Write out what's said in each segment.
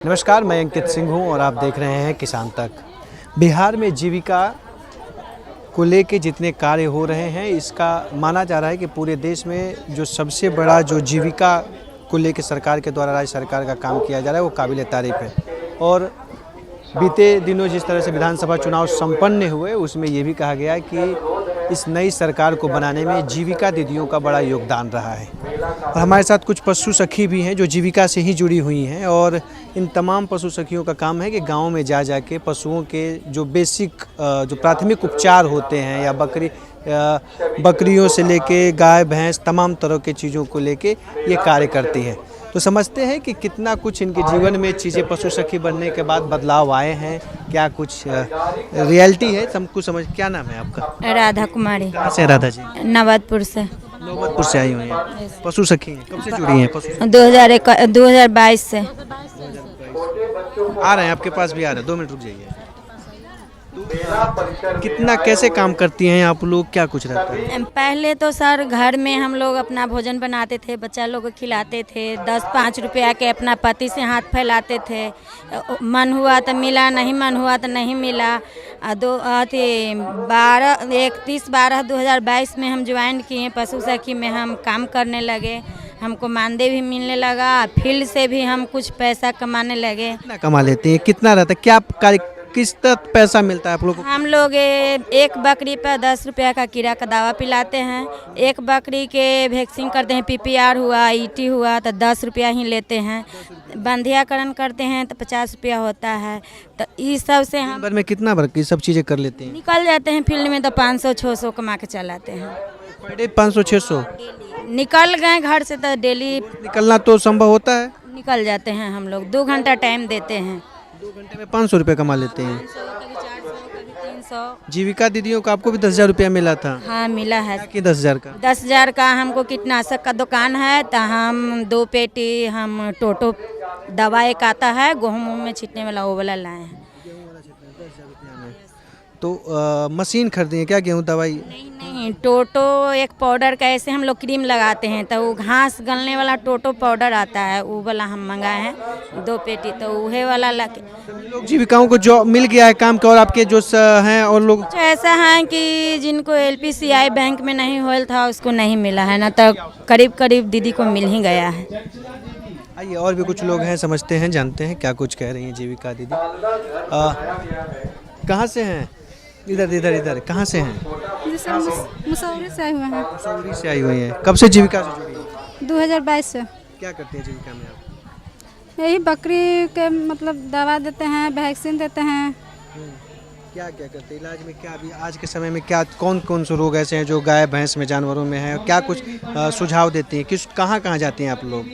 नमस्कार, मैं अंकित सिंह हूं और आप देख रहे हैं किसान तक। बिहार में जीविका को लेके जितने कार्य हो रहे हैं, इसका माना जा रहा है कि पूरे देश में जो सबसे बड़ा जो जीविका को लेके सरकार के द्वारा राज्य सरकार का काम किया जा रहा है वो काबिल तारीफ है। और बीते दिनों जिस तरह से विधानसभा चुनाव संपन्न हुए, उसमें ये भी कहा गया कि इस नई सरकार को बनाने में जीविका दीदियों का बड़ा योगदान रहा है। और हमारे साथ कुछ पशु सखी भी हैं जो जीविका से ही जुड़ी हुई हैं, और इन तमाम पशु सखियों का काम है कि गांव में जा के पशुओं के जो बेसिक जो प्राथमिक उपचार होते हैं, या बकरियों से लेके गाय भैंस तमाम तरह के चीज़ों को लेके ये कार्य करती हैं। तो समझते हैं कि कितना कुछ इनके जीवन में चीज़ें पशु सखी बनने के बाद बदलाव आए हैं, क्या कुछ रियलिटी है, सबको समझ। क्या नाम है आपका? राधा कुमारी। कहाँ से राधा जी? नवतपुर से। नौबतपुर से आई हुई हैं, पशु सखी हैं। कब से जुड़ी हैं पशु? 2022 से। आ रहे हैं आपके पास भी आ रहे हैं, 2 मिनट रुक जाइए। कितना कैसे काम करती हैं आप लोग, क्या कुछ रहता है? पहले तो सर घर में हम लोग अपना भोजन बनाते थे, बच्चा लोग को खिलाते थे, 10-5 रुपया के अपना पति से हाथ फैलाते थे। मन हुआ तो मिला, नहीं मन हुआ तो नहीं मिला। 31/12/2022 में हम ज्वाइन किए पशु सखी में, हम काम करने लगे। हमको मानदेय भी मिलने लगा, फील्ड से भी हम कुछ पैसा कमाने लगे। कितना कमा लेते हैं, कितना रहता है, क्या कार्य, किस तक पैसा मिलता है आप लोगों को? हम लोग एक बकरी पर 10 रुपया का कीड़ा का दवा पिलाते हैं। एक बकरी के वैक्सीन करते हैं, PPR हुआ, ET हुआ तो 10 रुपया ही लेते हैं। बंधियाकरण करते हैं तो 50 रुपया होता है। तो इस सब से हम दिन में कितना बार ये सब चीज़ें कर लेते हैं? निकल जाते हैं फील्ड में तो 500-600 कमा के चलाते हैं। पर डे 500-600 निकल गए घर से तो डेली निकलना तो संभव होता है। निकल जाते हैं हम लोग। 2 घंटा टाइम देते हैं। 2 घंटे में 500 रुपये कमा लेते हैं। 300। जीविका दीदियों को आपको भी 10,000 रुपया मिला था? हाँ मिला है। कि 10,000 का? 10,000 का हमको कीटनाशक का दुकान है, तो हम 2 पेटी हम टोटो दवा एक आता है गेहूँ में छींटने वाला, वो वाला लाए हैं। तो मशीन खरीदी क्या, गेहूँ दवाई? नहीं, टोटो एक पाउडर का ऐसे हम लोग क्रीम लगाते हैं, तो वो घास गलने वाला टोटो पाउडर आता है, वो वाला हम मंगाए हैं 2 पेटी, तो वही वाला लगे। लोग जीविकाओं को जो मिल गया है काम के, और आपके जो हैं और लोग तो ऐसा है कि जिनको LPCI बैंक में नहीं होल था उसको नहीं मिला है ना, तो करीब करीब दीदी को मिल ही गया है। आइए, और भी कुछ लोग हैं, समझते हैं, जानते हैं क्या कुछ कह रही हैं जीविका दीदी। कहाँ से हैं? इधर कहाँ से हैं? मुसौरी से आए हुए हैं। मुसौरी से आई हुई हैं। कब से जीविका से जुड़ी हैं? 2022 से। क्या करते हैं जीविका में आप? यही बकरी के मतलब दवा देते हैं, वैक्सीन देते हैं। क्या क्या करते हैं इलाज में? क्या अभी आज के समय में क्या कौन से रोग ऐसे हैं जो गाय भैंस में, जानवरों में हैं? क्या कुछ सुझाव देती हैं? कहाँ जाते हैं आप लोग?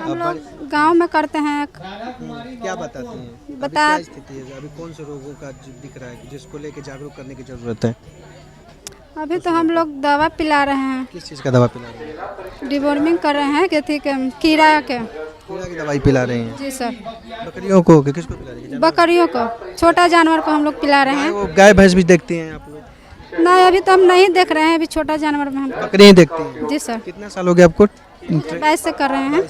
हम लोग गांव में करते हैं। क्या बताते हैं? अभी बता क्या स्थिति है, अभी कौन से रोगों का दिख रहा है जिसको लेके जागरूक करने की जरूरत है? अभी तो हम लोग दवा पिला रहे हैं। किस चीज़ का दवा पिला रहे हैं? डिवॉर्मिंग कर रहे हैं, कथी के कीड़ा के। कीड़ा की दवाई पिला रहे हैं? जी सर। बकरियों को कि किसको पिला रहे हैं? बकरियों को, छोटा जानवर को हम लोग पिला रहे हैं। वो गाय भैंस भी देखते हैं आप लोग? नहीं, अभी तो हम नहीं देख रहे हैं, अभी छोटा जानवर में हम। बकरियाँ देखते हैं? जी सर। कितना साल हो गया आपको? 22 से कर रहे हैं।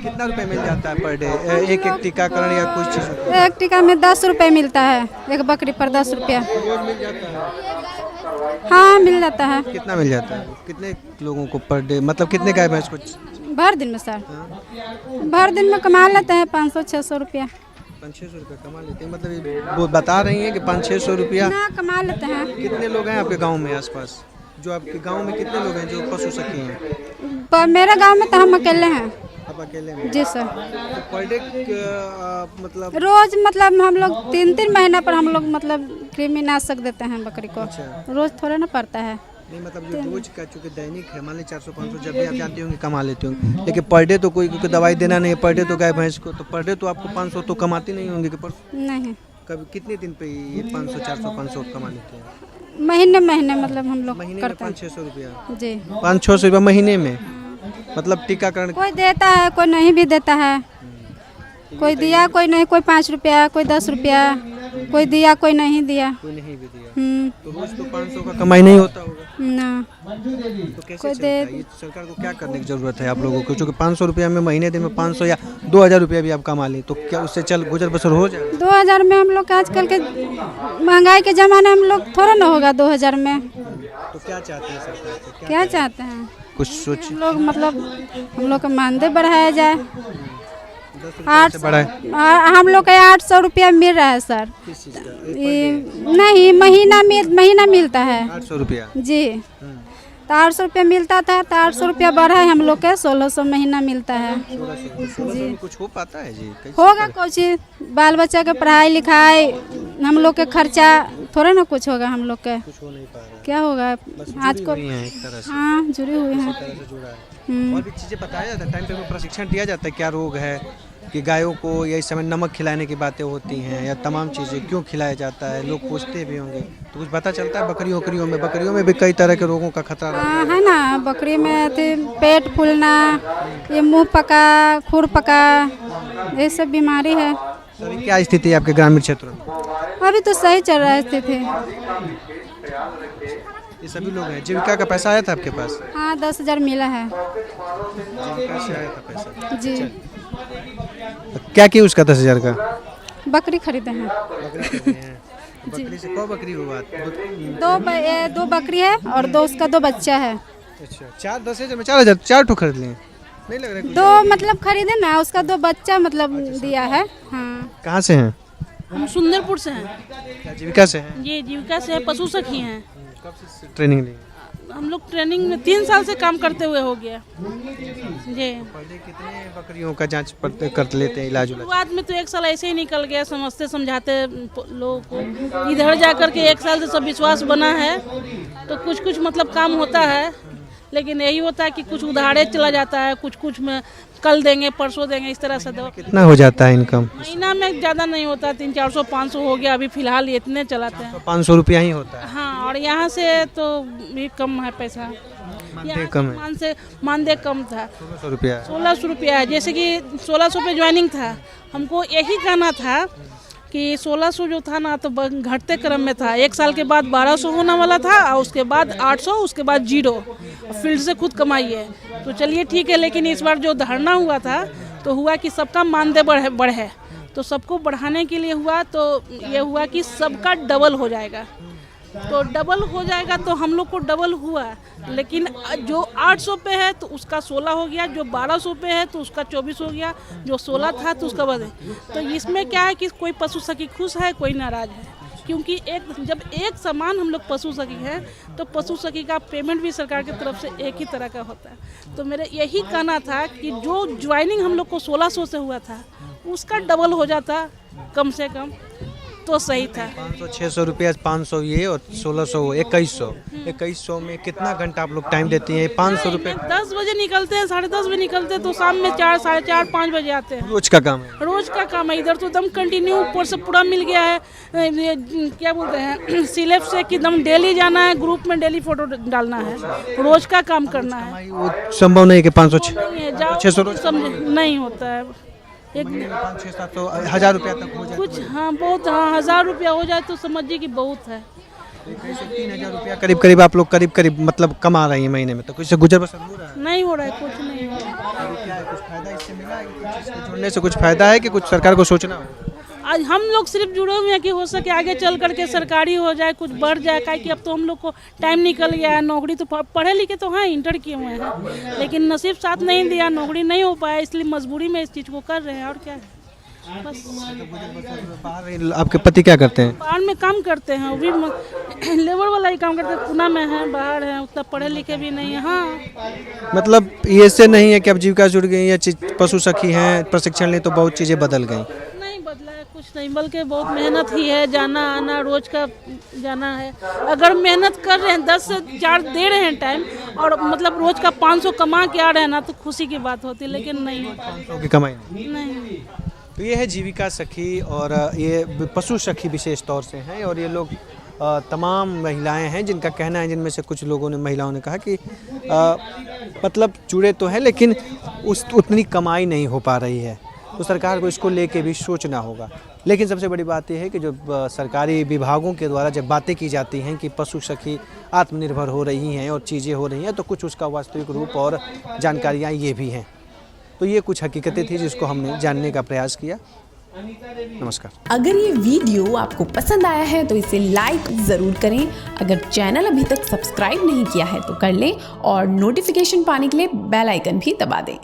कितना रुपए मिल जाता है पर डे, एक टीकाकरण या कुछ चीज़? एक टीका में 10 रुपये मिलता है, एक बकरी पर 10 रुपया। हाँ मिल जाता है। कितना मिल जाता है? कितने लोगों को पर डे, मतलब कितने गाय भैंस को? भर दिन में सर, भर दिन में कमा लेते हैं 500-600 रुपया। 500-600 रुपया कमा लेते हैं? मतलब वो बता रही हैं कि 500-600 रुपया ना कमा लेते हैं। कितने लोग हैं आपके गांव में आसपास? जो आपके गांव में कितने लोग हैं जो पशु सखी हैं? पर मेरे गांव में तो हम अकेले हैं। आप अकेले में? जी सर। तो पर डे मतलब रोज मतलब हम लोग 3-3 महीना पर हम लोग मतलब कृमिनाशक देते हैं बकरी को। अच्छा। रोज थोड़ा ना पड़ता है। नहीं, मतलब जो रोज का चूँकि दैनिक है, मान ली 400-500 जब भी आप जानते होंगे कमा लेते होंगे, लेकिन पर डे तो कोई क्योंकि दवाई देना नहीं है, पर डे तो गाय भैंस को, तो पर डे तो आपको 500 तो कमाती नहीं होंगे कि पर नहीं, कभी कितने दिन पे ये 500-400-500 कमा लेते हैं? महीने मतलब हम लोग महीने में करते हैं। 500-600 रुपया? जी। 500-600 रुपया महीने में? मतलब टीकाकरण कोई देता है, कोई नहीं भी देता है। कोई दिया, कोई नहीं, कोई 5 रुपया, कोई 10 रुपया। कोई दिया कोई नहीं दिया। कोई नहीं भी दिया। हम्म, तो रोज तो 500 का कमाई नहीं होता होगा, ना तो कैसे कोई चलता है? ये सरकार को क्या करने की जरूरत है आप लोगों को? क्योंकि 500 रुपया में महीने दिन में 500 या 2000 रुपया भी आप कमा लें तो क्या उससे चल गुजर बसर हो जाए? 2000 में हम लोग का आजकल के महंगाई के ज़माने में हम लोग थोड़ा ना होगा 2000 में। तो क्या चाहते हैं सरकार से? क्या चाहते हैं कुछ सोच हम लोग, मतलब हम लोग का मानदेय बढ़ाया जाए। 10 रुपया से बढ़ा है? हम लोग का 800 रुपया मिल रहा है सर। किस चीज़ का? ये नहीं, महीना मिलता है 800 रुपया। जी। तो 800 रुपया मिलता था, तो 800 रुपया बढ़ा है हम लोग के 1600 महीना मिलता है। 1600 में कुछ हो पाता है जी? कैसे? होगा कुछ, बाल बच्चा के पढ़ाई लिखाई, हम लोग के खर्चा थोड़ा ना कुछ होगा हम लोग के। कुछ हो नहीं पा रहा है। क्या होगा बस आज जुड़ी को? हुई हैं एक तरह से, हाँ, जुड़ी हुई हैं। तरह से जुड़ा है। हम्म। और भी चीज़ें बताया जाता है, टाइम पे प्रशिक्षण दिया जाता है क्या रोग है, कि गायों को या इस समय नमक खिलाने की बातें होती हैं, या तमाम चीज़ें क्यों खिलाया जाता है, लोग पूछते भी होंगे, तो कुछ पता चलता है? बकरियों में भी कई तरह के रोगों का खतरा रहता हाँ, है ना, बकरी में पेट फूलना, ये मुंह पका, खुर पका, ये सब बीमारी है। है। अभी क्या स्थिति है आपके ग्रामीण क्षेत्रों में? अभी तो सही चल रहा है स्थिति। ये सभी लोग हैं। जीविका का पैसा आया था आपके पास? हाँ, 10,000 मिला है जीविका से आया था पैसा? जी। क्या किया उसका 10,000 का? बकरी खरीदे हैं। बकरी से कौ बकरी हुआ? 2 बकरी है और 2 उसका 2 बच्चा है। अच्छा, 10,000 में 4,000 4 ठो खरीद लिए? नहीं लग रहा है कुछ? 2 मतलब खरीदे ना, उसका 2 बच्चा मतलब दिया है। हाँ, कहाँ से हैं? हम सुंदरपुर से हैं। क्या जीविका से हैं? ये जीविका से है, पशु सखी हैं। कब से ट्रेनिंग ली? हम लोग ट्रेनिंग में 3 साल से काम करते हुए हो गया जी। पहले कितने बकरियों का जांच कर लेते हैं, इलाज उलाज? शुरुआत में तो 1 साल ऐसे ही निकल गया, समझते समझाते लोगों को। इधर जा कर के 1 साल से सब विश्वास बना है, तो कुछ कुछ मतलब काम होता है, लेकिन यही होता है कि कुछ उधारे चला जाता है, कुछ में कल देंगे परसों देंगे, इस तरह से। दवा कितना हो जाता है इनकम? महीना में ज़्यादा नहीं होता, 300-400 500 हो गया अभी फिलहाल, इतने चलाते हैं। 500 रुपया ही होता है? हाँ, और यहाँ से तो भी कम है पैसा। मानदेय कम है? मानदेय कम था, 1600 रुपया। 1600 रुपया है। जैसे कि 1600 पे ज्वाइनिंग था, हमको यही कहना था कि 1600 जो था ना, तो घटते क्रम में था। 1 साल के बाद 1200 होने वाला था, और उसके बाद 800, उसके बाद 0। फील्ड से खुद कमाइए, तो चलिए ठीक है। लेकिन इस बार जो धरना हुआ था, तो हुआ कि सबका मानदेय बढ़े, तो सबको बढ़ाने के लिए हुआ, तो ये हुआ कि सबका डबल हो जाएगा। तो डबल हो जाएगा, तो हम लोग को डबल हुआ, लेकिन जो 800 पे है तो उसका 16 हो गया, जो 1200 पे है तो उसका 24 हो गया, जो 16 था तो उसका बढ़े। तो इसमें क्या है कि कोई पशु सखी खुश है, कोई नाराज है, क्योंकि जब एक समान हम लोग पशु सखी हैं, तो पशु सखी का पेमेंट भी सरकार की तरफ से एक ही तरह का होता है। तो मेरा यही कहना था कि जो ज्वाइनिंग हम लोग को 1600 से हुआ था, उसका डबल हो जाता कम से कम, तो सही था। 500-600 रुपया, 500 ये और 1600 2100 में कितना घंटा आप लोग टाइम देती हैं? 500 रुपये 10 बजे निकलते हैं, 10:30 बजे निकलते हैं, तो शाम में 4, 4:30, 5 बजे आते हैं। रोज का काम है? रोज का काम है। इधर तो दम कंटिन्यू ऊपर से पूरा मिल गया है, ये क्या बोलते हैं, सिलेब से कि दम डेली जाना है, ग्रुप में डेली फोटो डालना है, रोज का काम करना है। वो संभव नहीं कि 500 नहीं है, जाओ 600 रोज समझे, नहीं होता है। एक 500-700 1000 रुपया तक हो जाए? कुछ हाँ, बहुत, हाँ, 1000 रुपया हो जाए तो समझिए कि बहुत है। 3000 रुपया करीब आप लोग करीब मतलब कमा रही हैं महीने में, तो कुछ से गुजर बसर हो रहा है? नहीं हो रहा है, कुछ नहीं हो रहा है। अभी क्या है, कुछ फायदा इससे मिला है? कुछ इसके जुड़ने से कुछ फायदा है कि कुछ सरकार को सोचना हो? आज हम लोग सिर्फ जुड़े हुए हैं कि हो सके आगे चल करके सरकारी हो जाए, कुछ बढ़ जाए, काहे कि अब तो हम लोग को टाइम निकल गया है। नौकरी तो पढ़े लिखे तो हैं, इंटर किए हुए हैं, लेकिन नसीब साथ नहीं दिया, नौकरी नहीं हो पाया, इसलिए मजबूरी में इस चीज़ को कर रहे हैं। और क्या है, बस। बाहर आपके पति क्या करते हैं? बाहर में काम करते हैं, वो भी लेबर वाला ही काम करते हैं, पूना में है, बाहर है, उतना पढ़े लिखे भी नहीं है। हाँ, मतलब ये से नहीं है कि अब जीविका जुड़ गई या पशु सखी हैं, प्रशिक्षण ले तो बहुत चीज़ें बदल गई? नहीं बदला है कुछ नहीं, बल्कि बहुत मेहनत ही है, जाना आना रोज का जाना है। अगर मेहनत कर रहे हैं, 10 से 4 दे रहे हैं टाइम, और मतलब रोज का 500 कमा के आ रहे हैं ना, तो खुशी की बात होती है, लेकिन नहीं होता 500 की कमाई नहीं। तो ये है जीविका सखी, और ये पशु सखी विशेष तौर से हैं, और ये लोग तमाम महिलाएं हैं जिनका कहना है, जिनमें से कुछ लोगों ने, महिलाओं ने कहा कि मतलब जुड़े तो हैं लेकिन उतनी कमाई नहीं हो पा रही है, तो सरकार को इसको लेके भी सोचना होगा। लेकिन सबसे बड़ी बात यह है कि जो सरकारी विभागों के द्वारा जब बातें की जाती हैं कि पशु सखी आत्मनिर्भर हो रही हैं और चीज़ें हो रही हैं, तो कुछ उसका वास्तविक रूप और जानकारियाँ ये भी हैं। तो ये कुछ हकीकतें थी जिसको हमने जानने का प्रयास किया। नमस्कार। अगर ये वीडियो आपको पसंद आया है तो इसे लाइक ज़रूर करें। अगर चैनल अभी तक सब्सक्राइब नहीं किया है तो कर लें और नोटिफिकेशन पाने के लिए बेल आइकन भी दबा दें।